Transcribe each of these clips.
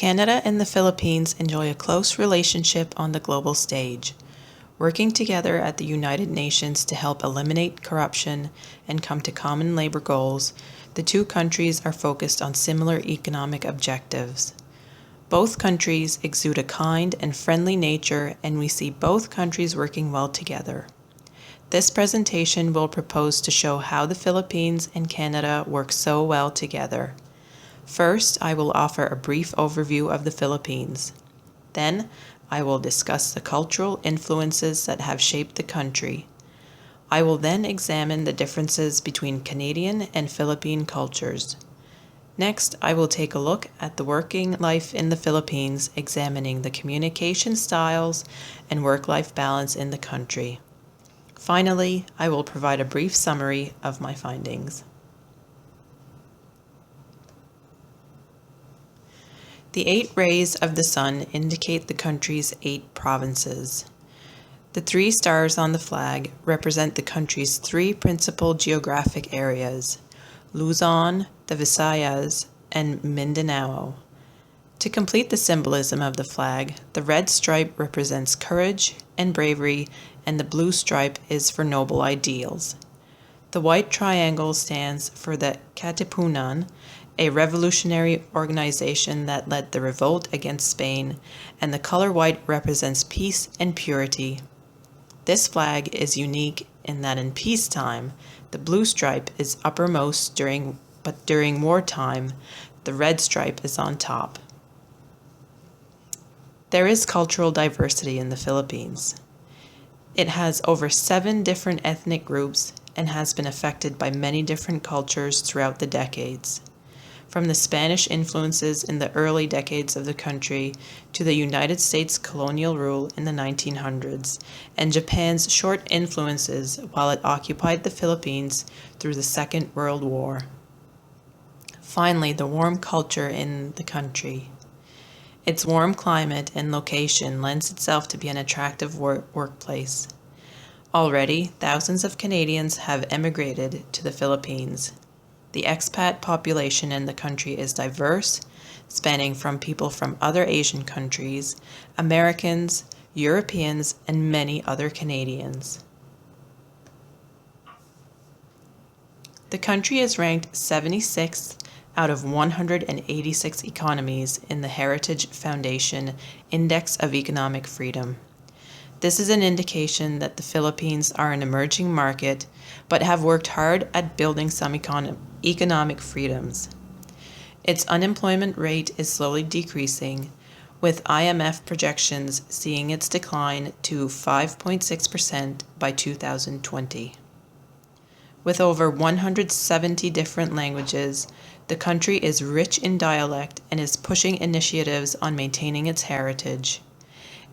Canada and the Philippines enjoy a close relationship on the global stage, working together at the United Nations to help eliminate corruption and come to common labor goals. The two countries are focused on similar economic objectives. Both countries exude a kind and friendly nature, and we see both countries working well together. This presentation will propose to show how the Philippines and Canada work so well together. First, I will offer a brief overview of the Philippines. Then, I will discuss the cultural influences that have shaped the country. I will then examine the differences between Canadian and Philippine cultures. Next, I will take a look at the working life in the Philippines, examining the communication styles and work-life balance in the country. Finally, I will provide a brief summary of my findings. The 8 rays of the sun indicate the country's 8 provinces. The 3 stars on the flag represent the country's 3 principal geographic areas: Luzon, the Visayas, and Mindanao. To complete the symbolism of the flag, the red stripe represents courage and bravery, and the blue stripe is for noble ideals. The white triangle stands for the Katipunan, a revolutionary organization that led the revolt against Spain, and the color white represents peace and purity. This flag is unique in that in peacetime, the blue stripe is uppermost but during wartime, the red stripe is on top. There is cultural diversity in the Philippines. It has over 7 different ethnic groups and has been affected by many different cultures throughout the decades. From the Spanish influences in the early decades of the country to the United States colonial rule in the 1900s, and Japan's short influences while it occupied the Philippines through the Second World War. Finally, the warm culture in the country. Its warm climate and location lends itself to be an attractive workplace. Already, thousands of Canadians have emigrated to the Philippines. The expat population in the country is diverse, spanning from people from other Asian countries, Americans, Europeans, and many other Canadians. The country is ranked 76th out of 186 economies in the Heritage Foundation Index of Economic Freedom. This is an indication that the Philippines are an emerging market, but have worked hard at building some economic freedoms. Its unemployment rate is slowly decreasing, with IMF projections seeing its decline to 5.6% by 2020. With over 170 different languages, the country is rich in dialect and is pushing initiatives on maintaining its heritage.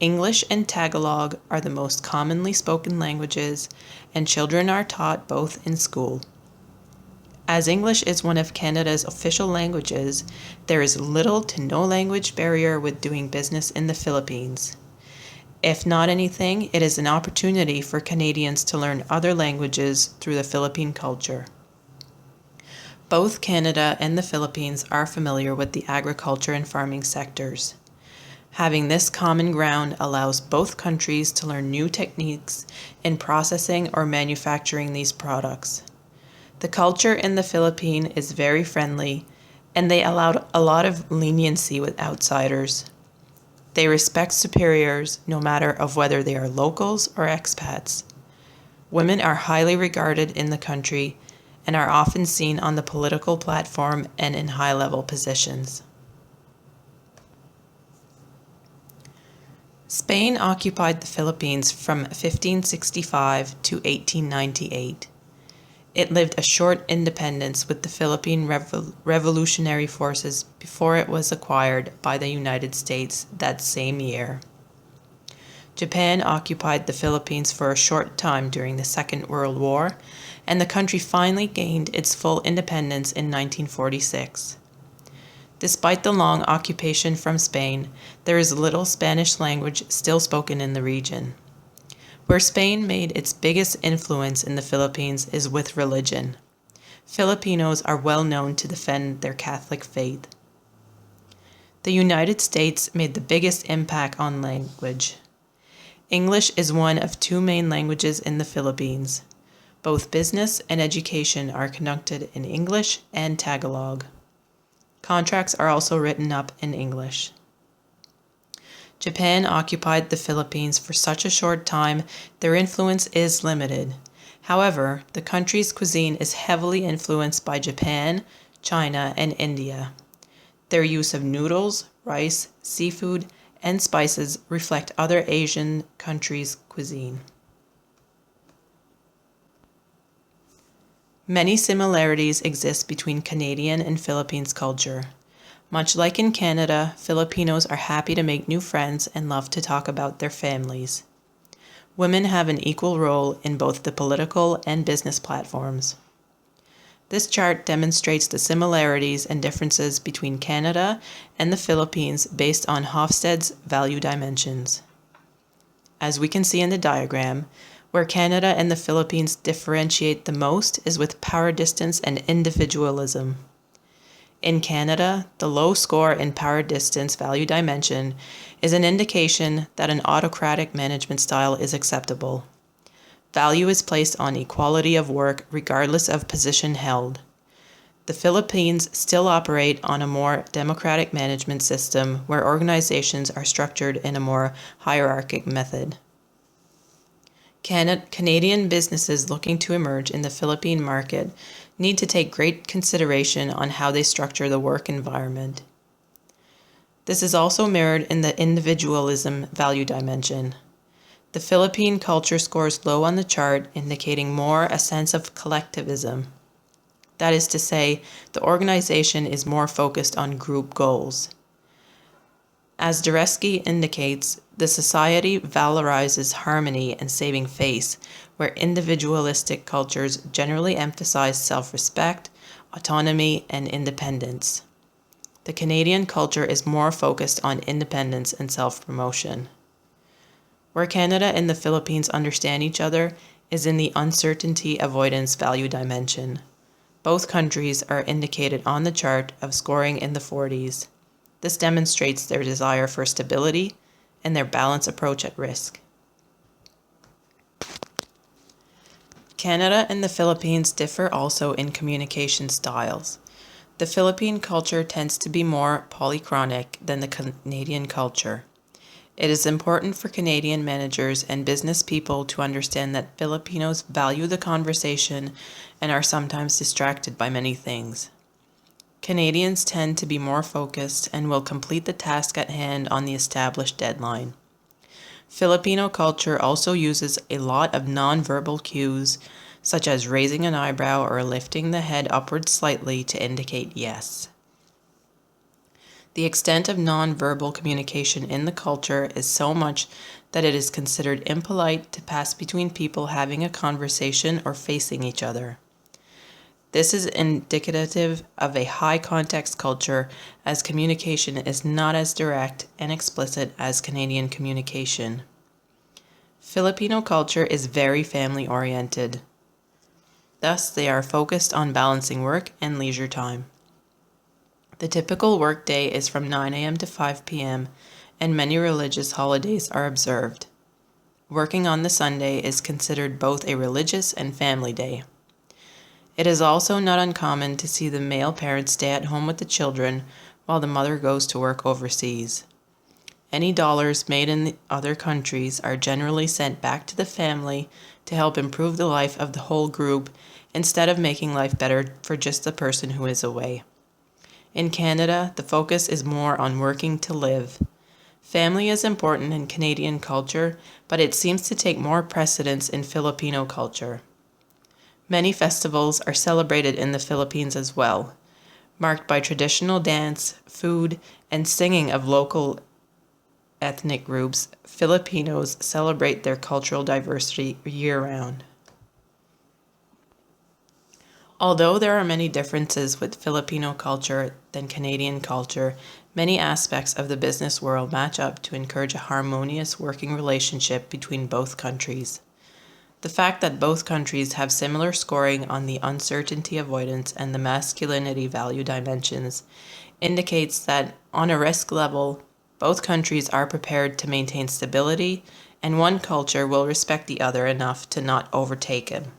English and Tagalog are the most commonly spoken languages, and children are taught both in school. As English is one of Canada's official languages, there is little to no language barrier with doing business in the Philippines. If not anything, it is an opportunity for Canadians to learn other languages through the Philippine culture. Both Canada and the Philippines are familiar with the agriculture and farming sectors. Having this common ground allows both countries to learn new techniques in processing or manufacturing these products. The culture in the Philippines is very friendly, and they allow a lot of leniency with outsiders. They respect superiors no matter of whether they are locals or expats. Women are highly regarded in the country and are often seen on the political platform and in high-level positions. Spain occupied the Philippines from 1565 to 1898. It lived a short independence with the Philippine Revolutionary Forces before it was acquired by the United States that same year. Japan occupied the Philippines for a short time during the Second World War, and the country finally gained its full independence in 1946. Despite the long occupation from Spain, there is little Spanish language still spoken in the region. Where Spain made its biggest influence in the Philippines is with religion. Filipinos are well known to defend their Catholic faith. The United States made the biggest impact on language. English is one of two main languages in the Philippines. Both business and education are conducted in English and Tagalog. Contracts are also written up in English. Japan occupied the Philippines for such a short time, their influence is limited. However, the country's cuisine is heavily influenced by Japan, China, and India. Their use of noodles, rice, seafood, and spices reflect other Asian countries' cuisine. Many similarities exist between Canadian and Philippines culture. Much like in Canada, Filipinos are happy to make new friends and love to talk about their families. Women have an equal role in both the political and business platforms. This chart demonstrates the similarities and differences between Canada and the Philippines based on Hofstede's value dimensions. As we can see in the diagram, where Canada and the Philippines differentiate the most is with power distance and individualism. In Canada, the low score in power distance value dimension is an indication that an autocratic management style is acceptable. Value is placed on equality of work regardless of position held. The Philippines still operate on a more democratic management system where organizations are structured in a more hierarchic method. Canadian businesses looking to emerge in the Philippine market need to take great consideration on how they structure the work environment. This is also mirrored in the individualism value dimension. The Philippine culture scores low on the chart, indicating more a sense of collectivism. That is to say, the organization is more focused on group goals. As Dubresky indicates, the society valorizes harmony and saving face, where individualistic cultures generally emphasize self-respect, autonomy, and independence. The Canadian culture is more focused on independence and self-promotion. Where Canada and the Philippines understand each other is in the uncertainty avoidance value dimension. Both countries are indicated on the chart of scoring in the 40s. This demonstrates their desire for stability and their balanced approach at risk. Canada and the Philippines differ also in communication styles. The Philippine culture tends to be more polychronic than the Canadian culture. It is important for Canadian managers and business people to understand that Filipinos value the conversation and are sometimes distracted by many things. Canadians tend to be more focused and will complete the task at hand on the established deadline. Filipino culture also uses a lot of nonverbal cues, such as raising an eyebrow or lifting the head upward slightly to indicate yes. The extent of nonverbal communication in the culture is so much that it is considered impolite to pass between people having a conversation or facing each other. This is indicative of a high-context culture, as communication is not as direct and explicit as Canadian communication. Filipino culture is very family-oriented. Thus, they are focused on balancing work and leisure time. The typical workday is from 9 a.m. to 5 p.m., and many religious holidays are observed. Working on the Sunday is considered both a religious and family day. It is also not uncommon to see the male parents stay at home with the children while the mother goes to work overseas. Any dollars made in the other countries are generally sent back to the family to help improve the life of the whole group instead of making life better for just the person who is away. In Canada, the focus is more on working to live. Family is important in Canadian culture, but it seems to take more precedence in Filipino culture. Many festivals are celebrated in the Philippines as well, marked by traditional dance, food, and singing of local ethnic groups. Filipinos celebrate their cultural diversity year-round. Although there are many differences with Filipino culture than Canadian culture, many aspects of the business world match up to encourage a harmonious working relationship between both countries. The fact that both countries have similar scoring on the uncertainty avoidance and the masculinity value dimensions indicates that on a risk level, both countries are prepared to maintain stability, and one culture will respect the other enough to not overtake him.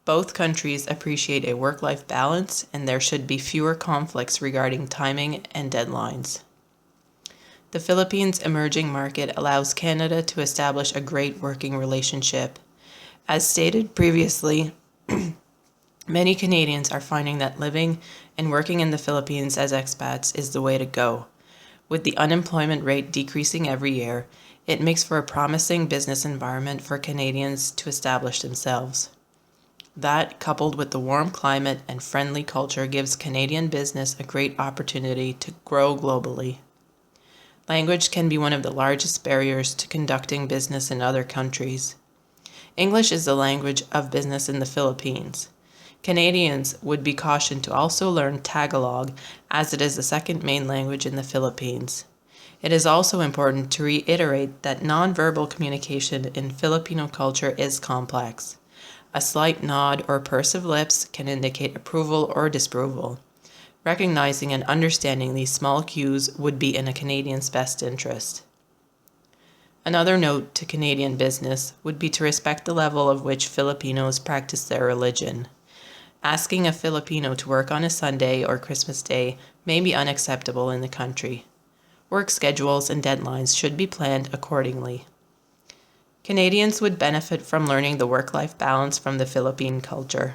Both countries appreciate a work-life balance, and there should be fewer conflicts regarding timing and deadlines. The Philippines' emerging market allows Canada to establish a great working relationship. As stated previously, many Canadians are finding that living and working in the Philippines as expats is the way to go. With the unemployment rate decreasing every year, it makes for a promising business environment for Canadians to establish themselves. That, coupled with the warm climate and friendly culture, gives Canadian business a great opportunity to grow globally. Language can be one of the largest barriers to conducting business in other countries. English is the language of business in the Philippines. Canadians would be cautioned to also learn Tagalog, as it is the second main language in the Philippines. It is also important to reiterate that nonverbal communication in Filipino culture is complex. A slight nod or purse of lips can indicate approval or disapproval. Recognizing and understanding these small cues would be in a Canadian's best interest. Another note to Canadian business would be to respect the level of which Filipinos practice their religion. Asking a Filipino to work on a Sunday or Christmas Day may be unacceptable in the country. Work schedules and deadlines should be planned accordingly. Canadians would benefit from learning the work-life balance from the Philippine culture.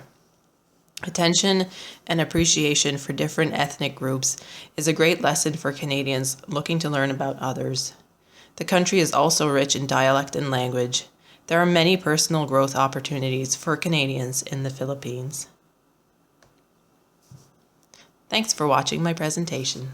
Attention and appreciation for different ethnic groups is a great lesson for Canadians looking to learn about others. The country is also rich in dialect and language. There are many personal growth opportunities for Canadians in the Philippines. Thanks for watching my presentation.